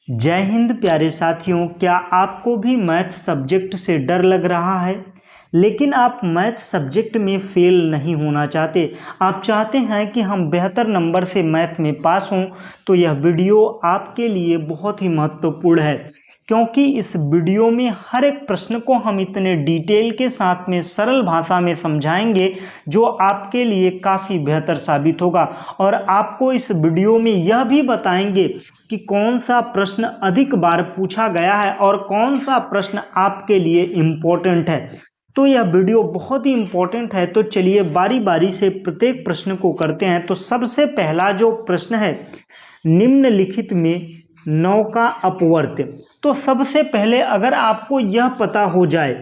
जय हिंद प्यारे साथियों, क्या आपको भी मैथ सब्जेक्ट से डर लग रहा है? लेकिन आप मैथ सब्जेक्ट में फेल नहीं होना चाहते। आप चाहते हैं कि हम बेहतर नंबर से मैथ में पास हों, तो यह वीडियो आपके लिए बहुत ही महत्वपूर्ण है, क्योंकि इस वीडियो में हर एक प्रश्न को हम इतने डिटेल के साथ में सरल भाषा में समझाएंगे जो आपके लिए काफ़ी बेहतर साबित होगा। और आपको इस वीडियो में यह भी बताएंगे कि कौन सा प्रश्न अधिक बार पूछा गया है और कौन सा प्रश्न आपके लिए इम्पोर्टेंट है। तो यह वीडियो बहुत ही इम्पोर्टेंट है। तो चलिए बारी बारी से प्रत्येक प्रश्न को करते हैं। तो सबसे पहला जो प्रश्न है, निम्नलिखित में 9 का अपवर्त। तो सबसे पहले अगर आपको यह पता हो जाए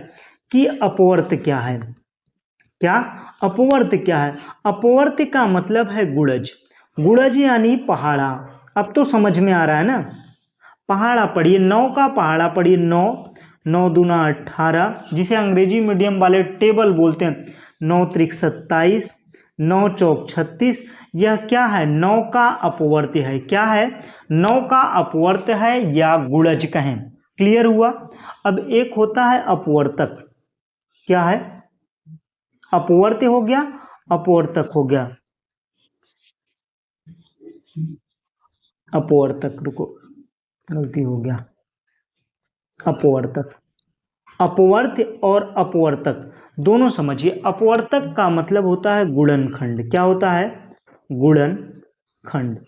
कि अपवर्त क्या है, क्या अपवर्त क्या है? अपवर्त का मतलब है गुणज। गुणज यानी पहाड़ा। अब तो समझ में आ रहा है ना। पहाड़ा पढ़िए, 9 का पहाड़ा पढ़िए। 9 9 दूना 18, जिसे अंग्रेजी मीडियम वाले टेबल बोलते हैं। 9 त्रिक 27, 9 चौक 36। यह क्या है? 9 का अपवर्त है। क्या है? 9 का अपवर्त है या गुणज कहें। क्लियर हुआ? अब एक होता है अपवर्तक। क्या है? अपवर्त हो गया, अपवर्तक हो गया। अपवर्तक, रुको गलती हो गया। अपवर्तक, अपवर्त और अपवर्तक दोनों समझिए। अपवर्तक का मतलब होता है गुणनखंड। क्या होता है? गुणनखंड।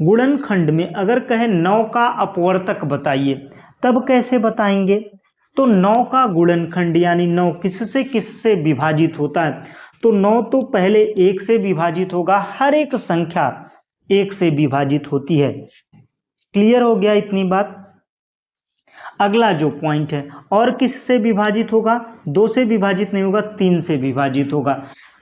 गुणनखंड में अगर कहे 9 का अपवर्तक बताइए, तब कैसे बताएंगे? तो 9 का गुणनखंड यानी 9 किससे किससे विभाजित होता है? तो 9 तो पहले 1 से विभाजित होगा। हर एक संख्या 1 से विभाजित होती है। क्लियर हो गया इतनी बात? अगला जो पॉइंट है, और किससे विभाजित होगा? 2 से विभाजित नहीं होगा, 3 से विभाजित होगा।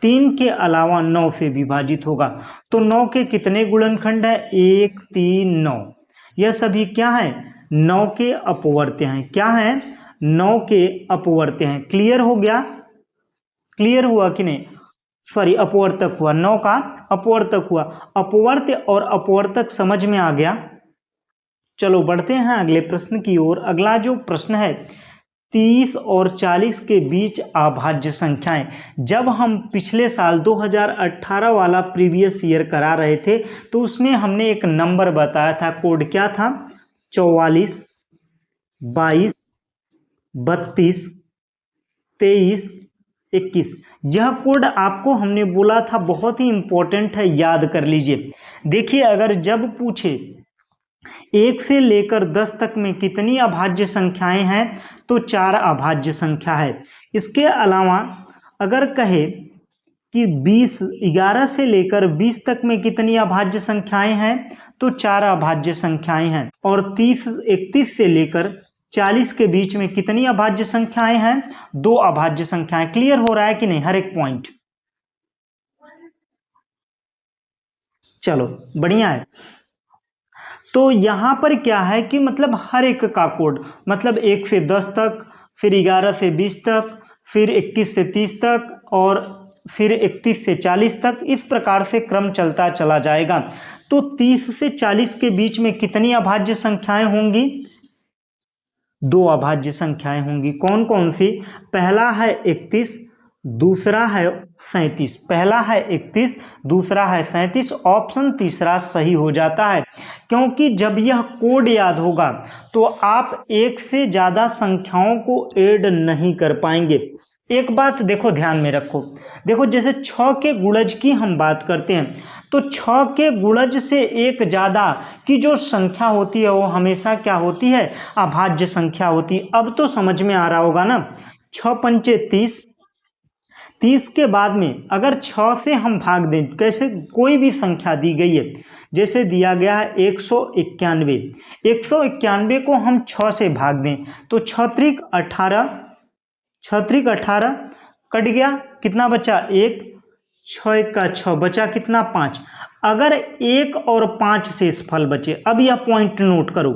3 के अलावा 9 से विभाजित होगा। तो 9 के कितने गुणनखंड है? 1 3 9। यह सभी क्या है? 9 के अपवर्त्य हैं। क्या है? 9 के अपवर्त्य हैं। क्लियर हो गया? क्लियर हुआ कि नहीं? सॉरी, अपवर्तक हुआ। 9 का अपवर्तक हुआ। अपवर्त्य और अपवर्तक समझ में आ गया। चलो बढ़ते हैं अगले प्रश्न की ओर। अगला जो प्रश्न है, 30 और 40 के बीच अभाज्य संख्याएं। जब हम पिछले साल 2018 वाला प्रीवियस ईयर करा रहे थे, तो उसमें हमने एक नंबर बताया था। कोड क्या था? 44 22 32 23 21। यह कोड आपको हमने बोला था बहुत ही इंपॉर्टेंट है, याद कर लीजिए। देखिए, अगर जब पूछे 1 से लेकर 10 तक में कितनी अभाज्य संख्याएं हैं, तो 4 अभाज्य संख्या है। इसके अलावा अगर कहे कि 11 से लेकर 20 तक में कितनी अभाज्य संख्याएं हैं, तो 4 अभाज्य संख्याएं हैं। और 31 से लेकर 40 के बीच में कितनी अभाज्य संख्याएं हैं? 2 अभाज्य संख्याएं। क्लियर हो रहा है कि नहीं हर एक पॉइंट? चलो बढ़िया है। तो यहाँ पर क्या है कि मतलब हर एक का कोड, मतलब 1 से 10 तक, फिर 11 से 20 तक, फिर 21 से 30 तक, और फिर 31 से 40 तक, इस प्रकार से क्रम चलता चला जाएगा। तो 30 से 40 के बीच में कितनी अभाज्य संख्याएं होंगी? 2 अभाज्य संख्याएं होंगी। कौन कौन सी? पहला है 31, दूसरा है 37। पहला है 31, दूसरा है 37। ऑप्शन तीसरा सही हो जाता है, क्योंकि जब यह कोड याद होगा तो आप एक से ज़्यादा संख्याओं को ऐड नहीं कर पाएंगे। एक बात देखो, ध्यान में रखो। देखो, जैसे 6 के गुणज की हम बात करते हैं, तो 6 के गुणज से एक ज़्यादा की जो संख्या होती है वो हमेशा क्या होती है? अभाज्य संख्या होती है। अब तो समझ में आ रहा होगा ना। 6 पंचे 30, 30 के बाद में अगर 6 से हम भाग दें, कैसे? कोई भी संख्या दी गई है, जैसे दिया गया है 191, 191 को हम 6 से भाग दें, तो 6 त्रिक 18, 6 त्रिक 18 कट गया, कितना बचा? 1, 6 का 6 बचा कितना? 5। अगर 1 और 5 शेषफल बचे, अब यह पॉइंट नोट करो,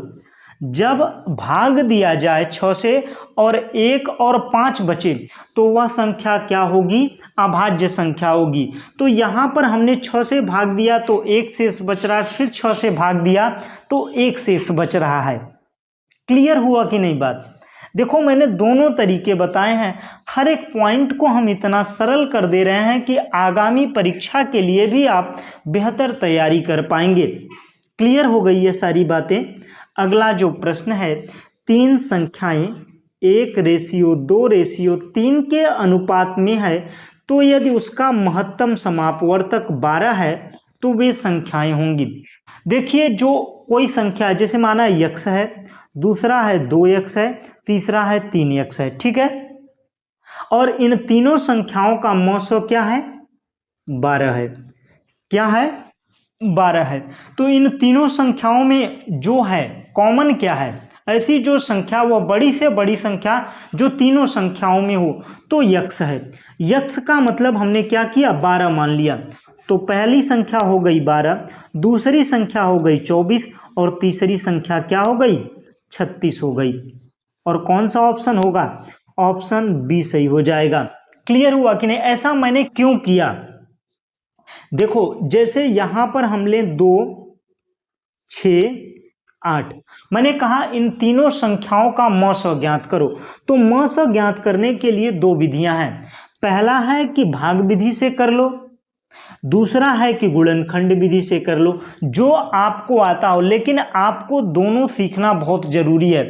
जब भाग दिया जाए 6 से और 1 और 5 बचे तो वह संख्या क्या होगी? अभाज्य संख्या होगी। तो यहाँ पर हमने 6 से भाग दिया तो 1 शेष बच रहा है, फिर 6 से भाग दिया तो 1 शेष बच रहा है। क्लियर हुआ कि नहीं बात? देखो मैंने दोनों तरीके बताए हैं, हर एक पॉइंट को हम इतना सरल कर दे रहे हैं कि आगामी परीक्षा के लिए भी आप बेहतर तैयारी कर पाएंगे। क्लियर हो गई ये सारी बातें। अगला जो प्रश्न है, 3 संख्याएं 1:2:3 के अनुपात में है तो यदि उसका महत्तम समापवर्तक 12 है तो वे संख्याएं होंगी। देखिए जो कोई संख्या, जैसे माना x है, दूसरा है 2x है, तीसरा है 3x है, ठीक है, और इन तीनों संख्याओं का मौसो क्या है? 12 है। क्या है? 12 है। तो इन तीनों संख्याओं में जो है कॉमन क्या है? ऐसी जो संख्या, वह बड़ी से बड़ी संख्या जो तीनों संख्याओं में हो तो x है। x का मतलब हमने क्या किया? 12 मान लिया। तो पहली संख्या हो गई 12, दूसरी संख्या हो गई 24 और तीसरी संख्या क्या हो गई? 36 हो गई। और कौन सा ऑप्शन होगा? ऑप्शन बी सही हो जाएगा। क्लियर हुआ कि नहीं? ऐसा मैंने क्यों किया? देखो जैसे यहां पर हम ले 2, 6, 8, मैंने कहा इन तीनों संख्याओं का मौसो ज्ञात करो। तो मौसो ज्ञात करने के लिए 2 विधियां हैं। पहला है कि भाग विधि से कर लो, दूसरा है कि गुणनखंड विधि से कर लो, जो आपको आता हो। लेकिन आपको दोनों सीखना बहुत जरूरी है,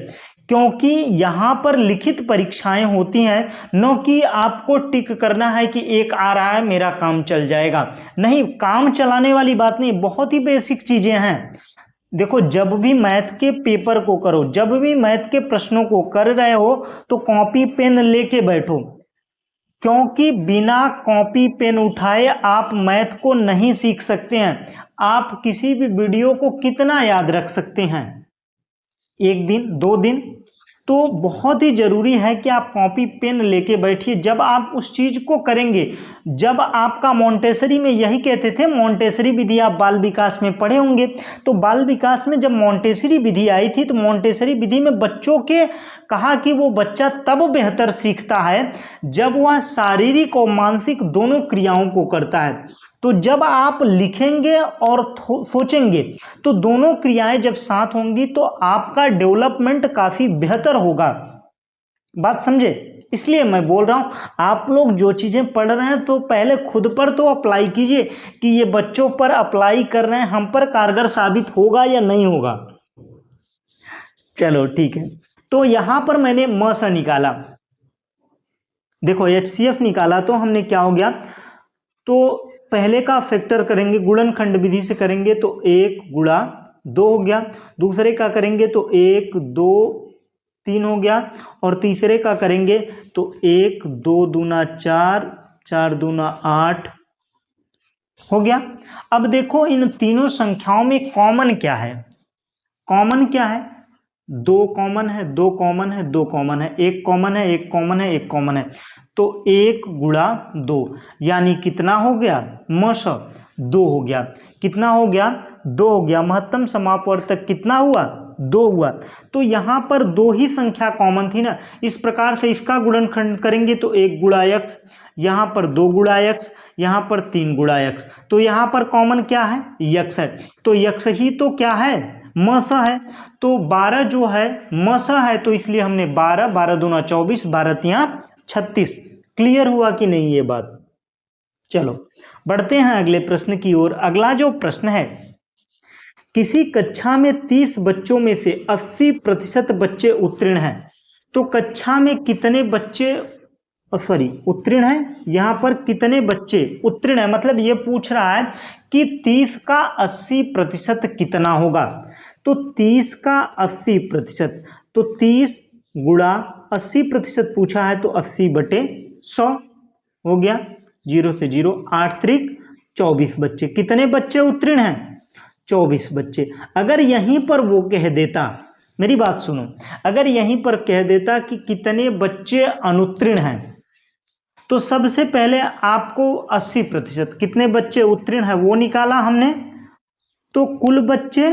क्योंकि यहाँ पर लिखित परीक्षाएं होती हैं, न कि आपको टिक करना है कि एक आ रहा है मेरा काम चल जाएगा। नहीं, काम चलाने वाली बात नहीं, बहुत ही बेसिक चीजें हैं। देखो जब भी मैथ के पेपर को करो, जब भी मैथ के प्रश्नों को कर रहे हो तो कॉपी पेन लेके बैठो, क्योंकि बिना कॉपी पेन उठाए आप मैथ को नहीं सीख सकते हैं। आप किसी भी वीडियो को कितना याद रख सकते हैं? 1 दिन, 2 दिन? तो बहुत ही जरूरी है कि आप कॉपी पेन लेके बैठिए। जब आप उस चीज को करेंगे, जब आपका मोंटेसरी में यही कहते थे, मोंटेसरी विधि आप बाल विकास में पढ़े होंगे, तो बाल विकास में जब मोंटेसरी विधि आई थी तो मोंटेसरी विधि में बच्चों के कहा कि वो बच्चा तब बेहतर सीखता है जब वह शारीरिक और मानसिक दोनों क्रियाओं को करता है। तो जब आप लिखेंगे और सोचेंगे तो दोनों क्रियाएं जब साथ होंगी तो आपका डेवलपमेंट काफी बेहतर होगा। बात समझे? इसलिए मैं बोल रहा हूं, आप लोग जो चीजें पढ़ रहे हैं तो पहले खुद पर तो अप्लाई कीजिए कि ये बच्चों पर अप्लाई कर रहे हैं, हम पर कारगर साबित होगा या नहीं होगा। चलो ठीक है। तो यहां पर मैंने म से निकाला, देखो HCF निकाला तो हमने क्या हो गया, तो पहले का फैक्टर करेंगे गुणनखंड विधि से करेंगे तो 1 गुणा 2 हो गया, दूसरे का करेंगे तो 1 2 3 हो गया, और तीसरे का करेंगे तो 1 2 दूना 4 4 दूना 8 हो गया। अब देखो इन तीनों संख्याओं में कॉमन क्या है? कॉमन क्या है? 2 कॉमन है, 2 कॉमन है, 2 कॉमन है, 1 कॉमन है, 1 कॉमन है, 1 कॉमन है। तो 1 गुणा 2 यानी कितना हो गया? मस 2 हो गया। कितना हो गया? 2 हो गया। महत्तम समापवर्तक कितना हुआ? 2 हुआ। तो यहाँ पर 2 ही संख्या कॉमन थी ना, इस प्रकार से इसका गुणनखंड करेंगे तो 1 गुणा x, यहाँ पर 2 गुणा x, यहाँ पर 3 गुणा x। तो यहाँ पर कॉमन क्या है? x है। तो x ही तो क्या है? मस है। तो 12 जो है मस है, तो इसलिए हमने 12, 12 दूना 24, 12 तिया 36। क्लियर हुआ कि नहीं ये बात? चलो बढ़ते हैं अगले प्रश्न की ओर। अगला जो प्रश्न है, किसी कक्षा में 30 बच्चों में से 80% बच्चे उत्तीर्ण हैं, तो कक्षा में कितने बच्चे उत्तीर्ण है? यहाँ पर कितने बच्चे उत्तीर्ण है, मतलब ये पूछ रहा है कि 30 का 80% कितना होगा। तो 30 का 80%, तो 30 गुणा 80% पूछा है, तो 80/100 हो गया। 0 से 0, 8 त्रिक 24 बच्चे। कितने बच्चे उत्तीर्ण हैं? 24 बच्चे। अगर यहीं पर वो कह देता, मेरी बात सुनो, अगर यहीं पर कह देता कि कितने बच्चे अनुत्तीर्ण हैं, तो सबसे पहले आपको 80% कितने बच्चे उत्तीर्ण है वो निकाला हमने, तो कुल बच्चे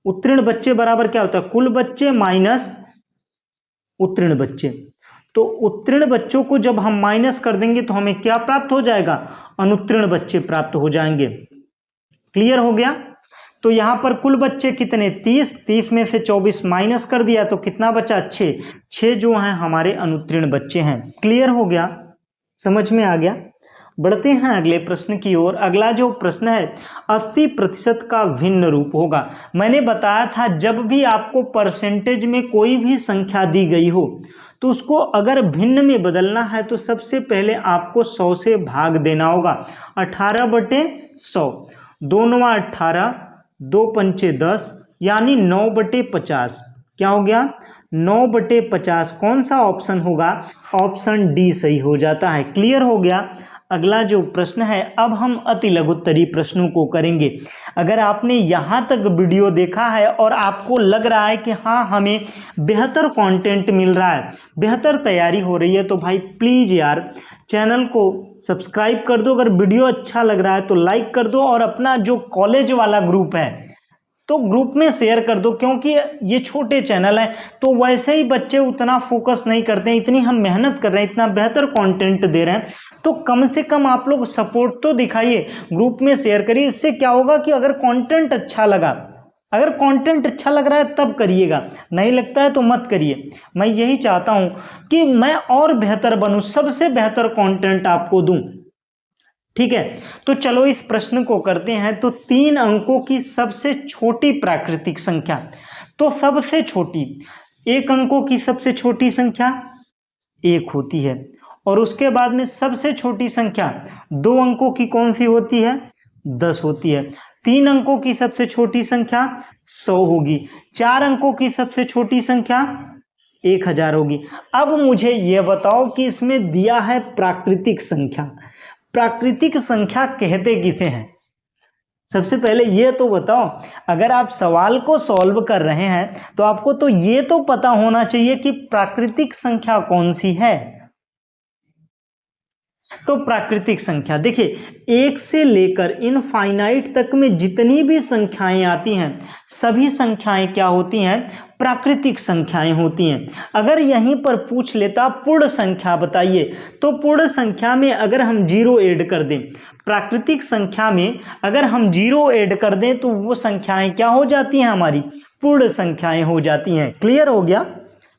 उत्तीर्ण बच्चे बराबर क्या होता है, कुल बच्चे माइनस उत्तीर्ण बच्चे। तो उत्तीर्ण बच्चों को जब हम माइनस कर देंगे तो हमें क्या प्राप्त हो जाएगा, अनुत्तीर्ण बच्चे प्राप्त हो जाएंगे। क्लियर हो गया। तो यहां पर कुल बच्चे कितने, 30 में से 24 माइनस कर दिया तो कितना बचा, 6 जो हैं हमारे अनुत्तीर्ण बच्चे हैं। क्लियर हो गया, समझ में आ गया। बढ़ते हैं अगले प्रश्न की ओर। अगला जो प्रश्न है 80% का भिन्न रूप होगा। मैंने बताया था जब भी आपको परसेंटेज में कोई भी संख्या दी गई हो तो उसको अगर भिन्न में बदलना है तो सबसे पहले आपको 100 से भाग देना होगा। 18/100, 2 9 18, 2 पंचे 10 यानी 9/50। क्या हो गया, 9/50। कौन सा ऑप्शन होगा, ऑप्शन डी सही हो जाता है। क्लियर हो गया। अगला जो प्रश्न है, अब हम अति लघुत्तरी प्रश्नों को करेंगे। अगर आपने यहाँ तक वीडियो देखा है और आपको लग रहा है कि हाँ हमें बेहतर कंटेंट मिल रहा है, बेहतर तैयारी हो रही है, तो भाई प्लीज़ यार चैनल को सब्सक्राइब कर दो। अगर वीडियो अच्छा लग रहा है तो लाइक कर दो और अपना जो कॉलेज वाला ग्रुप है तो ग्रुप में शेयर कर दो, क्योंकि ये छोटे चैनल है तो वैसे ही बच्चे उतना फोकस नहीं करते हैं। इतनी हम मेहनत कर रहे हैं, इतना बेहतर कंटेंट दे रहे हैं, तो कम से कम आप लोग सपोर्ट तो दिखाइए, ग्रुप में शेयर करिए। इससे क्या होगा कि अगर कंटेंट अच्छा लगा, अगर कंटेंट अच्छा लग रहा है तब करिएगा, नहीं लगता है तो मत करिए। मैं यही चाहता हूं कि मैं और बेहतर बनूं, सबसे बेहतर कंटेंट आपको दूं। ठीक है, तो चलो इस प्रश्न को करते हैं। तो 3 अंकों की सबसे छोटी प्राकृतिक संख्या, तो सबसे छोटी 1 अंकों की सबसे छोटी संख्या 1 होती है, और उसके बाद में सबसे छोटी संख्या 2 अंकों की कौन सी होती है, 10 होती है। 3 अंकों की सबसे छोटी संख्या 100 होगी। 4 अंकों की सबसे छोटी संख्या 1000 होगी। अब मुझे यह बताओ कि इसमें दिया है प्राकृतिक संख्या, प्राकृतिक संख्या कहते किसे हैं। सबसे पहले ये तो बताओ, अगर आप सवाल को सॉल्व कर रहे हैं तो आपको तो ये तो पता होना चाहिए कि प्राकृतिक संख्या कौन सी है। तो प्राकृतिक संख्या देखिए, 1 से लेकर इनफाइनाइट तक में जितनी भी संख्याएं आती हैं सभी संख्याएं क्या होती हैं, प्राकृतिक संख्याएं होती हैं। अगर यहीं पर पूछ लेता पूर्ण संख्या बताइए, तो पूर्ण संख्या में अगर हम 0 ऐड कर दें, प्राकृतिक संख्या में अगर हम 0 ऐड कर दें तो वो संख्याएं क्या हो जाती हैं, हमारी पूर्ण संख्याएं हो जाती हैं। क्लियर हो गया।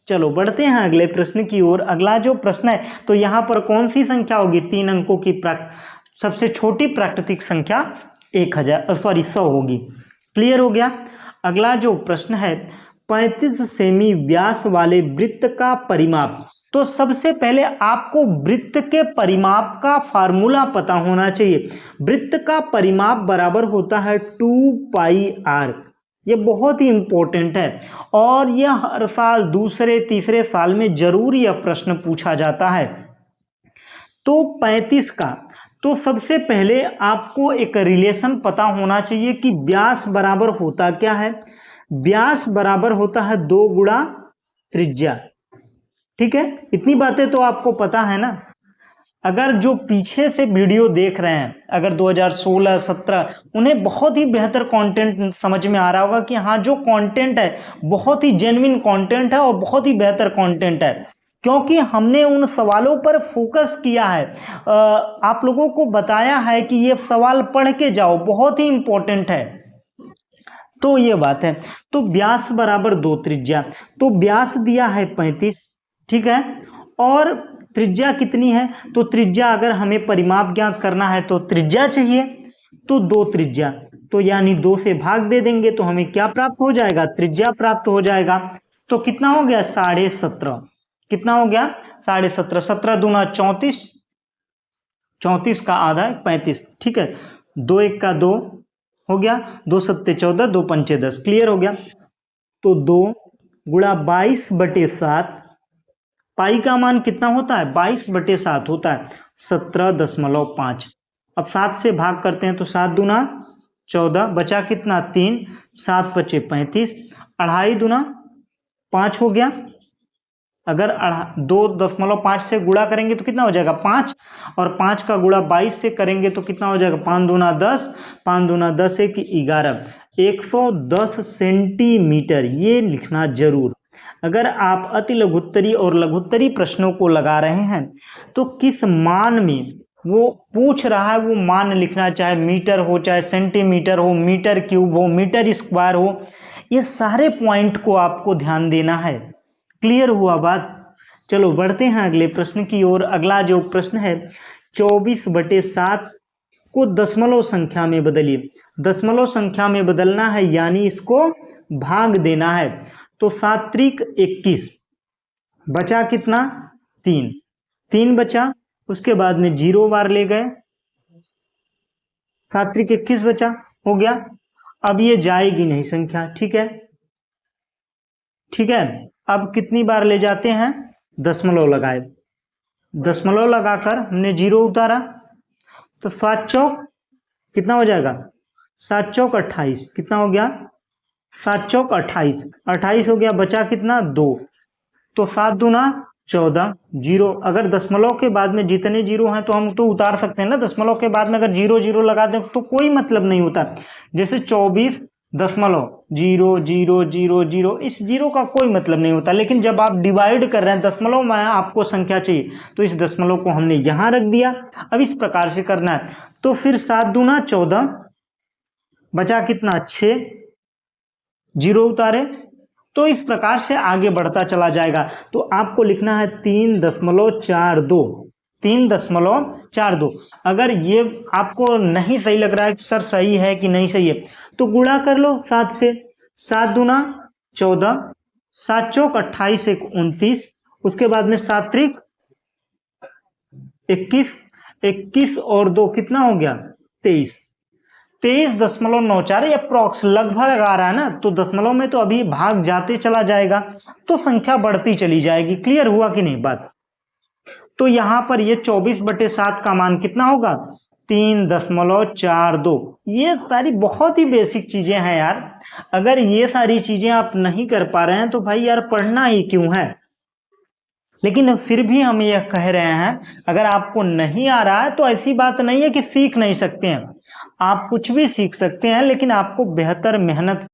चलो बढ़ते हैं अगले प्रश्न की ओर। अगला जो प्रश्न है, तो यहाँ पर कौन सी संख्या होगी, 3 अंकों की सबसे छोटी प्राकृतिक संख्या 100 होगी। क्लियर हो गया। अगला जो प्रश्न है, 35 सेमी व्यास वाले वृत्त का परिमाप। तो सबसे पहले आपको वृत्त के परिमाप का फार्मूला पता होना चाहिए। वृत्त का परिमाप बराबर होता है 2πr। ये बहुत ही इंपॉर्टेंट है और यह हर साल दूसरे तीसरे साल में जरूर यह प्रश्न पूछा जाता है। तो 35 का, तो सबसे पहले आपको एक रिलेशन पता होना चाहिए कि व्यास बराबर होता क्या है। व्यास बराबर होता है 2 गुणा त्रिज्या। ठीक है, इतनी बातें तो आपको पता है ना। अगर जो पीछे से वीडियो देख रहे हैं, अगर 2016, 17, उन्हें बहुत ही बेहतर कंटेंट समझ में आ रहा होगा कि हाँ जो कंटेंट है बहुत ही जेन्युइन कंटेंट है और बहुत ही बेहतर कंटेंट है, क्योंकि हमने उन सवालों पर फोकस किया है। आप लोगों को बताया है कि ये सवाल पढ़ के जाओ, बहुत ही इंपॉर्टेंट है। तो ये बात है। तो व्यास बराबर 2 त्रिज्या, तो व्यास दिया है 35, ठीक है, और त्रिज्या कितनी है, तो त्रिज्या अगर हमें परिमाप ज्ञात करना है तो त्रिज्या चाहिए, तो 2 त्रिज्या, तो यानी 2 से भाग दे देंगे तो हमें क्या प्राप्त हो जाएगा, त्रिज्या प्राप्त हो जाएगा। तो कितना हो गया, 17.5। कितना हो गया, 17.5। 17 दूना 34, 34 का आधा 35, ठीक है। 2 1 का 2 हो गया, 2 7 14, 2 पंचे 10। क्लियर हो गया। तो 2 गुणा 22/7, पाई का मान कितना होता है, 22/7 होता है, 17.5। अब 7 से भाग करते हैं तो 7 दूना 14, बचा कितना 3, 7 पचे 35, 2.5 दूना 5 हो गया। अगर 2.5 से गुणा करेंगे तो कितना हो जाएगा 5, और 5 का गुणा 22 से करेंगे तो कितना हो जाएगा 5 दूना 10, 5 दूना 10 1 11, 110 सेंटीमीटर, ये लिखना जरूर। अगर आप अति लघुत्तरी और लघुत्तरी प्रश्नों को लगा रहे हैं तो किस मान में वो पूछ रहा है वो मान लिखना, चाहे मीटर हो, चाहे सेंटीमीटर हो, मीटर क्यूब हो, मीटर स्क्वायर हो, ये सारे पॉइंट को आपको ध्यान देना है। क्लियर हुआ बात? चलो बढ़ते हैं अगले प्रश्न की ओर। अगला जो प्रश्न है 24/7 को दशमलव संख्या में बदलिए। दशमलव संख्या में बदलना है यानी इसको भाग देना है। तो 7 त्रिक 21, बचा कितना? 3, 3 बचा, उसके बाद में 0 बार ले गए, 7 त्रिक 21 बचा, हो गया। अब ये जाएगी नहीं संख्या, ठीक है, ठीक है। अब कितनी बार ले जाते हैं? दशमलव लगाए, दशमलव लगाकर हमने 0 उतारा, तो 7 चौक कितना हो जाएगा? 7 चौक 28, कितना हो गया? 7 चौक 28, 28 हो गया, बचा कितना? 2, तो 7 दूना 14, 0। अगर दशमलव के बाद में जितने 0 हैं तो हम तो उतार सकते हैं ना, दशमलव के बाद में अगर 0 0 लगा दें तो कोई मतलब नहीं होता। जैसे 24.00000, इस 0 का कोई मतलब नहीं होता। लेकिन जब आप डिवाइड कर रहे हैं, दशमलव में आपको संख्या चाहिए, तो इस दशमलव को हमने यहां रख दिया। अब इस प्रकार से करना है, तो फिर 7 दूना 14, बचा कितना? 6, 0 उतारे, तो इस प्रकार से आगे बढ़ता चला जाएगा। तो आपको लिखना है 3.42, 3.42। अगर ये आपको नहीं सही लग रहा है कि सर सही है कि नहीं सही है, तो गुणा कर लो 7 से। 7 दूना 14, 7 चौक 28, 1 29, उसके बाद में 7 त्रिक 21, 21 और 2 कितना हो गया? 23, 23.94 अप्रोक्स लगभग आ रहा है ना, तो दशमलव में तो अभी भाग जाते चला जाएगा, तो संख्या बढ़ती चली जाएगी। क्लियर हुआ कि नहीं बात? तो यहां पर ये 24/7 का मान कितना होगा? 3.42। ये सारी बहुत ही बेसिक चीजें हैं यार। अगर ये सारी चीजें आप नहीं कर पा रहे हैं तो भाई यार पढ़ना ही क्यों है। लेकिन फिर भी हम यह कह रहे हैं, अगर आपको नहीं आ रहा है तो ऐसी बात नहीं है कि सीख नहीं सकते हैं, आप कुछ भी सीख सकते हैं, लेकिन आपको बेहतर मेहनत